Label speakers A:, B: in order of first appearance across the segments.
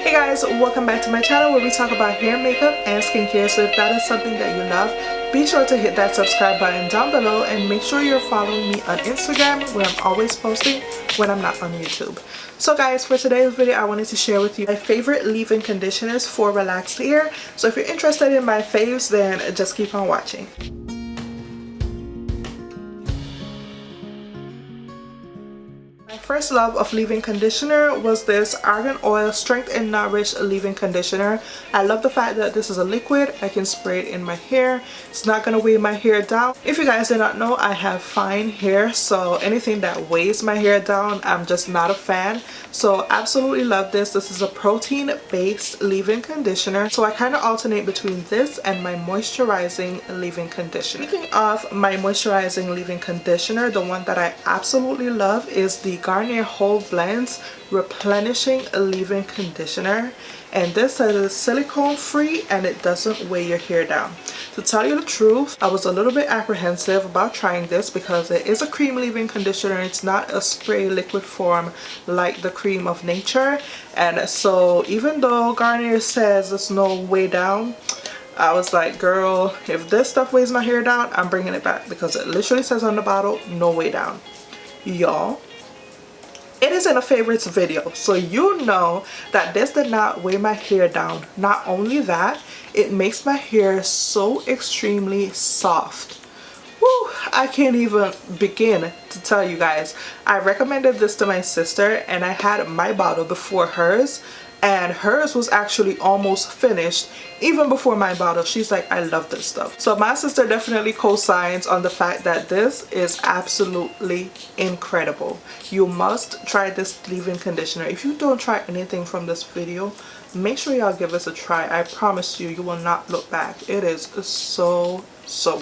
A: Hey guys, welcome back to my channel where we talk about hair, makeup, and skincare. So if that is something that you love, be sure to hit that subscribe button down below and make sure you're following me on Instagram where I'm always posting when I'm not on YouTube. So guys, for today's video I wanted to share with you my favorite leave-in conditioners for relaxed hair. So if you're interested in my faves, then just keep on watching. My first love of leave-in conditioner was this Argan Oil Strength and Nourish leave-in conditioner. I love the fact that this is a liquid. I can spray it in my hair. It's not going to weigh my hair down. If you guys did not know, I have fine hair, so anything that weighs my hair down, I'm just not a fan. So absolutely love this. This is a protein based leave-in conditioner, so I kind of alternate between this and my moisturizing leave-in conditioner. Speaking of my moisturizing leave-in conditioner, the one that I absolutely love is the Garnier Whole Blends Replenishing Leave-In Conditioner, and this is silicone free and it doesn't weigh your hair down. To tell you the truth, I was a little bit apprehensive about trying this because it is a cream leave-in conditioner. It's not a spray liquid form like the Cream of Nature, and so even though Garnier says there's no weigh down, I was like, girl, if this stuff weighs my hair down, I'm bringing it back, because it literally says on the bottle, no weigh down. Y'all, it is in a favorites video, so you know that this did not weigh my hair down. Not only that, it makes my hair so extremely soft. Woo, I can't even begin to tell you guys. I recommended this to my sister and I had my bottle before hers, and hers was actually almost finished even before my bottle. She's like, I love this stuff. So my sister definitely co-signs on the fact that this is absolutely incredible. You must try this leave-in conditioner. If you don't try anything from this video, make sure y'all give this a try. I promise you, you will not look back. It is so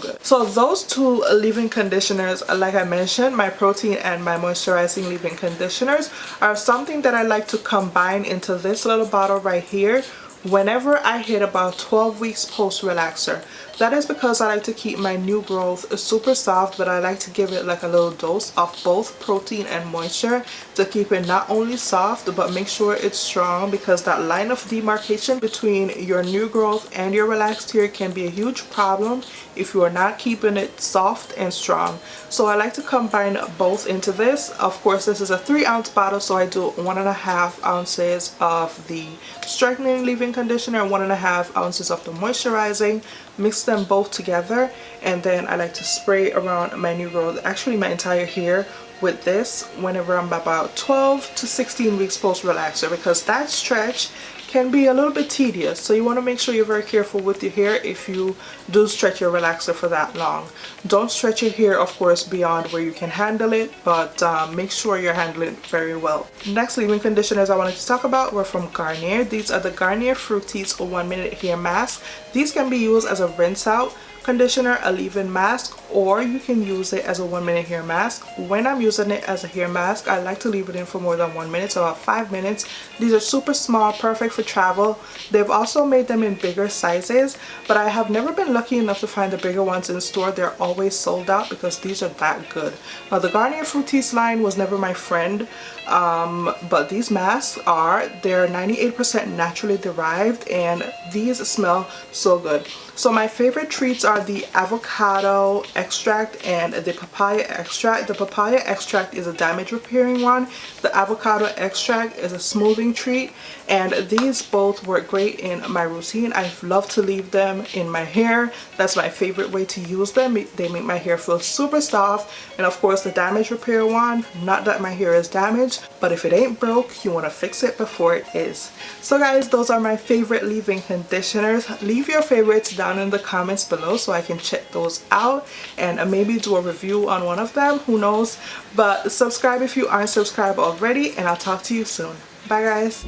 A: good. So those two leave-in conditioners, like I mentioned, my protein and my moisturizing leave-in conditioners, are something that I like to combine into this little bottle right here whenever I hit about 12 weeks post relaxer. That is because I like to keep my new growth super soft, but I like to give it like a little dose of both protein and moisture to keep it not only soft but make sure it's strong, because that line of demarcation between your new growth and your relaxed hair can be a huge problem if you are not keeping it soft and strong. So I like to combine both into this. Of course, this is a 3-ounce bottle, so I do 1.5 ounces of the strengthening leave-in conditioner and 1.5 ounces of the moisturizing. Mix them both together, and then I like to spray around my new growth, actually my entire hair, with this whenever I'm about 12 to 16 weeks post relaxer, because that stretch can be a little bit tedious. So you want to make sure you're very careful with your hair if you do stretch your relaxer for that long. Don't stretch your hair, of course, beyond where you can handle it, but make sure you're handling it very well. Next leave-in conditioners I wanted to talk about were from Garnier. These are the Garnier Fructis 1 Minute Hair Mask. These can be used as a rinse out conditioner, a leave-in mask, or you can use it as a 1 minute hair mask. When I'm using it as a hair mask, I like to leave it in for more than 1 minute, so about 5 minutes. These are super small, perfect for travel. They've also made them in bigger sizes, but I have never been lucky enough to find the bigger ones in store. They're always sold out because these are that good. Now the Garnier Fructis line was never my friend, but these masks are. They're 98% naturally derived, and these smell so good. So my favorite treats are the avocado extract and the papaya extract. The papaya extract is a damage repairing one. The avocado extract is a smoothing treat, and these both work great in my routine. I love to leave them in my hair. That's my favorite way to use them. They make my hair feel super soft. And of course the damage repair one, not that my hair is damaged, but if it ain't broke, you want to fix it before it is. So guys, those are my favorite leave-in conditioners. Leave your favorites down in the comments below so I can check those out and maybe do a review on one of them, who knows. But subscribe if you aren't subscribed already, and I'll talk to you soon. Bye guys.